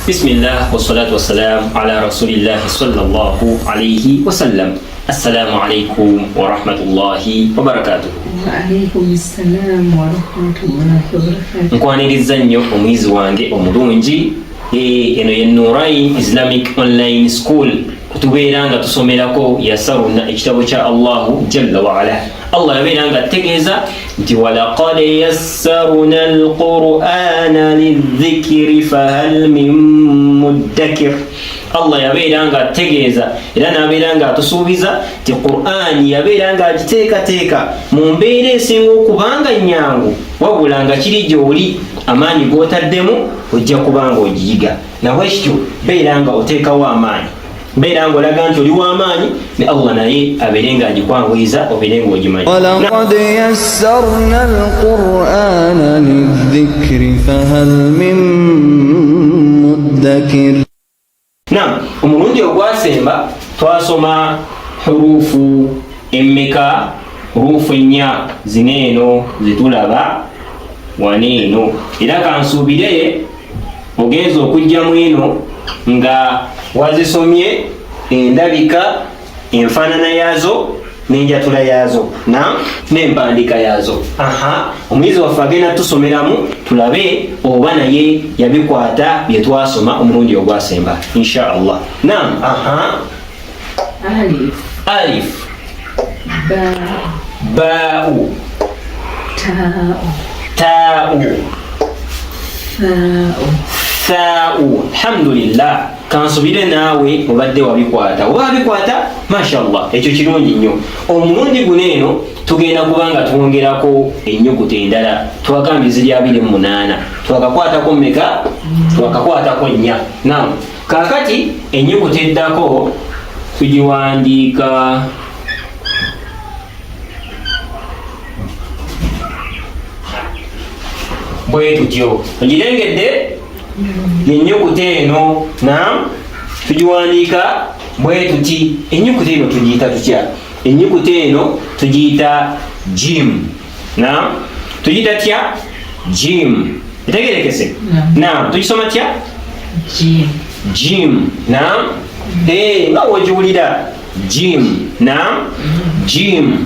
بسم الله والصلاة والسلام على رسول الله صلى الله عليه وسلم. السلام عليكم ورحمة الله وبركاته. وعليكم السلام ورحمة الله وبركاته. nkwaniriza nnyo omwizi wange omulungi eno ye Nurain Islamic Online School kutubeera nga tusomerako yasaruna ekitabo kya Allahu Jalla wa Ala. Allah yabeera nga ategeeza nti walaqad yassarna alqur'ana lidhikri fahal min muddakir. Allah yabeera nga ategeeza era nabeera nga atusuubiza nti Qur'ani yabeera nga agiteekateeka mu mbeera esinga okubanga nnyangu, wabula nga kiri gy'oli amaanyi g'otaddemu ojja kubanga ogiyiga. Nawe ekyo beera nga oteekawo amaanyi, beera nga olaga nti oli w'amaanyi, ne Allah naye abeere nga agikwanguyiriza obeere nga ogimanyi. walaqad yassarna alqur'ana lidhikri fahal min muddakir. Naam, omulundi ogwasemba twasoma hurufu emmeka, hurufu ennya zineeno zetulaba waneeno, era kansuubire ogenza okujjamu eno nga wazisomye endabika, enfaanana yaazo n'enjatula yaazo n'empandiika yaazo. Omuyizi waffe agenda tusomeramu tulabe oba naye yabikwata bye twasoma omulundi ogwasemba insha Allah. Naam. Alif, baa'u, taa'u, thaa'u. Alhamdulillah, kansubire naawe obadde wabikwata. Oba wabikwata mashallah, ekyo kirungi nnyo. Omulundi guno eno tugenda kubanga twongerako ennyukuta endala, twagambye ziri 28, twakakwatako mmeka? Twakakwatako 4. Naam, kaakati ennyukuta eddako tugiwandiika bwe tutyo. Ogirengedde? Ennyukuta eno naam, tugiwandiika bwe tuti. Ennyukuta eno tugiyita tutya? Ennyukuta eno tugiyita jim. Naam, tugiyita tya? Jim. Etegerekese? Naam, tugisoma tya? Jim. Naam, nga wogiwulira jim. Naam, jim.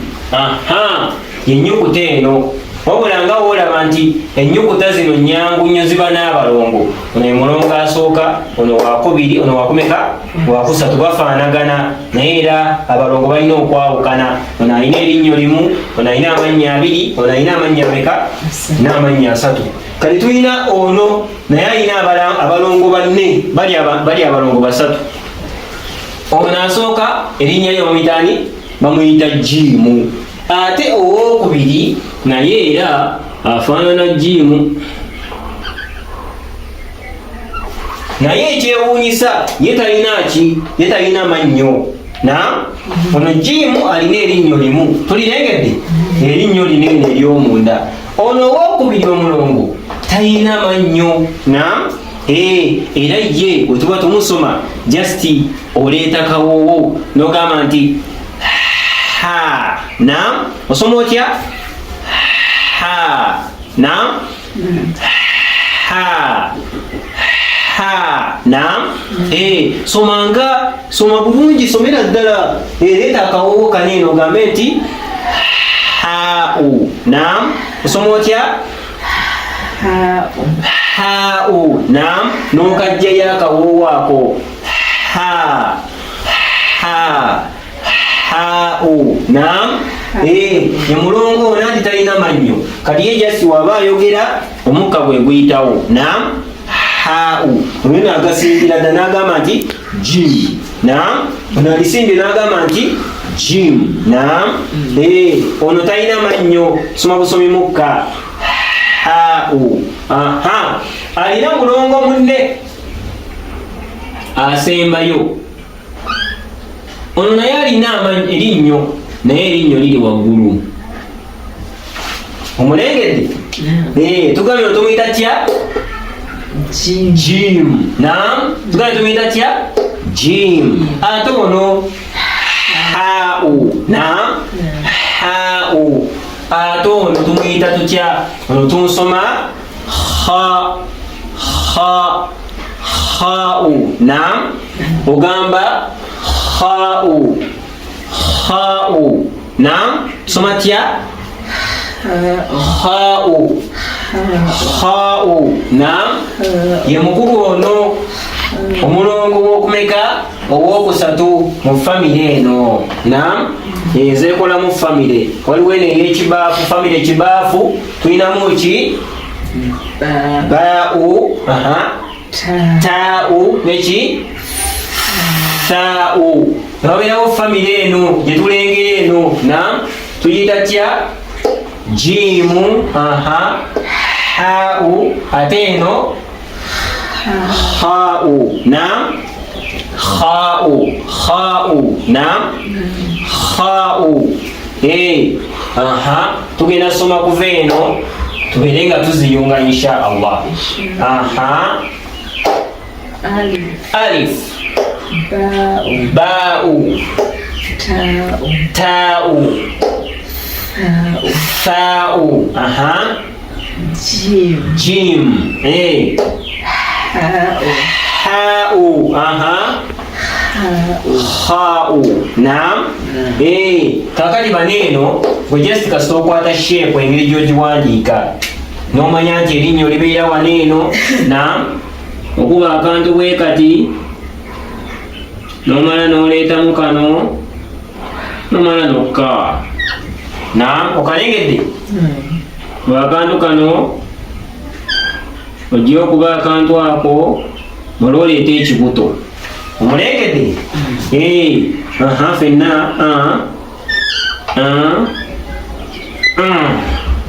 Ennyukuta eno, wabula nga woolaba nti ennyukuta zino nnyangu nnyo ziba n'abalongo. Ono ye mulongo asooka, ono wakubiri, ono wakumeka? Wakusatu. Bafaanagana naye era abalongo balina okwawukana. Ono alina erinnyo limu, ono alina amannya 2, ono alina amannya meka? N'amannya 3. Kati tulina ono naye alina abalongo 4, bali abalongo 3. Ono asooka erinnya lye bamuyitaani? Bamuyita jimu. Ate owookubiri naye era afaanana jimu, naye ekyewuunyisa ye talina ki? Ye talina mannyo. Ono jimu alina erinnyo limu, tulirengedde? Erinnyo linene ery'omunda. Ono owookubiri omulongo talina mannyo. Era ye bwe tuba tumusoma just oleeta kawoowo n'ogamba nti ha. Naam, osoma otya? Ha. Naam, ha. Naam, soma bulungi, somera ddala. Leeta akawoowo kaneeno ogambe nti haa'u. Naam, osoma otya? Haa'u. Naam, n'okajjayo akawoowo ako. Ha. Haa'u. Naam, ye mulongo ono anti talina mannyo. Kati ye jasi waba ayogera omukka gwe guyitawo. Naam, haa'u. Ono n'agasingira dda n'agamba nti jim. Naam, ono alisimbye n'agamba nti jim. Naam, ono talina mannyo. Soma busomi mukka. Haa'u. Alina mulongo munne asembayo. Ono naye alina erinnyo, naye erinnyo liri waggulu. Omulengedde? Tugambye ono tumuyita tya? Jim. Naam, tugambye tumuyita tya? Jim. Ate ono haa'u. Naam, haa'u. Ate ono tumuyita tutya? Ono tunsoma ha. kha'u. Naam. Ogamba kha'u. Kha'u. Naam. Somatya kha'u. Kha'u. Naam. Ye mukulu ono omulongo gwokumeka ogwokusatu mu famire eno. Naam. Ezekola mu famire waliwo eno ey'ekibaafu, famire ekibaafu tulinamu ki? Ba'u. Ta'u neki? Tha'u. Wabeerawo famire eno gyetulengera eno. Naam. Tuyita tya? Jimu. Ha'u. Ate eno kha'u. Naam. Kha'u. Kha'u. Naam. Kha'u. Tugenda soma kuva eno tubeere nga tuziyunga insha Allah. Alif. Ba'u. Ta'u. Tha'u. Jim. Ha'u. Kha'u. Naam. Kakati baneeno gwe just kasita okwata shape engeri gy'ogiwandiika n'omanya nti erinnya olibeera waneeno. Naam. Okuba akantu bwe kati n'omala n'oleetamu kano n'omala n'okka. Naam. Okalengedde? Akantu kano ojja okuba akantu ako olwoleeta ekibuto. Omulengedde? Fenna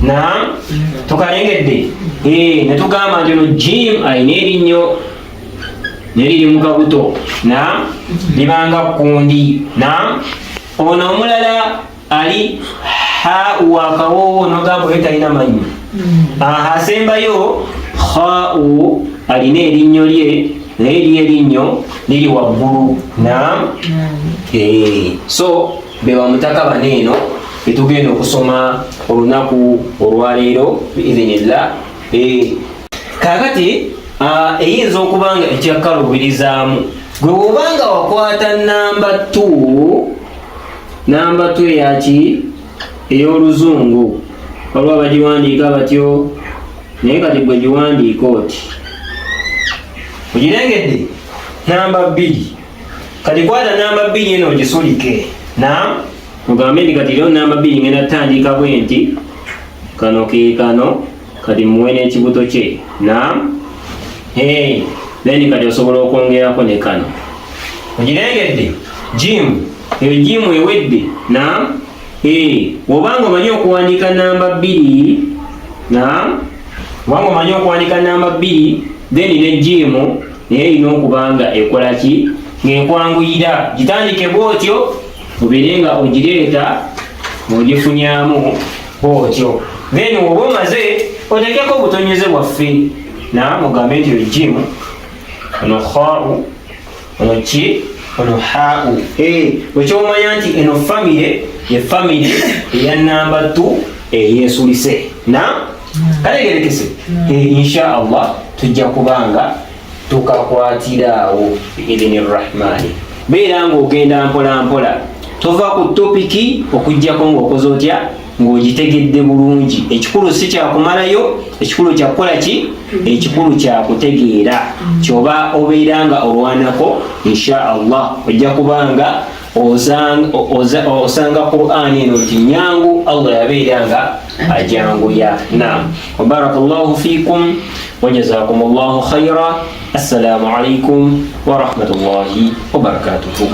Naam. Tukalengedde? Netugamba nti ono Jim alina erinnyo neriri mu kabuto. Naam. Libanga kundi. Naam. Ono omulala ali ha'u akawoowo nogamba oyo talina manyi. Asembayo kha'u alina erinnyo lye naye lye erinnyo liri waggulu. Naam. So bewamutaka baneeno etugenda okusoma olunaku olwaleero biidhinillah. Kakati eyinza okuba nga ekyakaluubirizaamu gwe wobanga wakwata namba 2 eyaki ey'oluzungu waliwo bagiwandiika batyo naye kati gwe giwandiika oti ogirengedde? Namba 2 kati kwata namba 2 eno ogisulike. Naam. Mugambe ndi kati leo namba 2 ngenda tandika bwe nti kano ke kano kati muwe n'ekibuto kye. Naam. Then kati osobola okwongerako ne kano. Ogirengedde? Jim. Eyo jimu ewedde. Naam. Wobanga omanyi okuwandiika namba 2. Naam. Wobanga omanyi okuwandiika namba 2 then ne jimu naye erina okuba nga ekola ki? Ng'ekwanguyira. Gitandike bw'otyo obeere nga ogireeta ng'ogifunyamu bw'otyo. Then woba omaze oteekeko obutonyeze bwaffe. Naam. Ogambe nti jimu ono kha'u ono ki? Ono ha'u. Ekyomanya nti eno famire ye famire eya namba 2 eyeesulise. Naam. Kalegerekese? Insha Allah tujja kubanga tukakwatiraawo biidhinirrahmani. Beera ng'ogenda mpola mpola tova ku topiki okujjako ng'okoze otya ng'ogitegedde bulungi. Ekikulu si kyakumalayo, ekikulu kyakukola ki? Ekikulu kyakutegeera kyoba obeera nga olwanako. Insha Allah ojja kubanga osanga Qur'an eno nti nyangu Allah yabeera nga ajanguya. Naam. Wabarakallahu fikum wa jazakumullahu khaira. Assalamu alaikum wa rahmatullahi wa barakatuhu.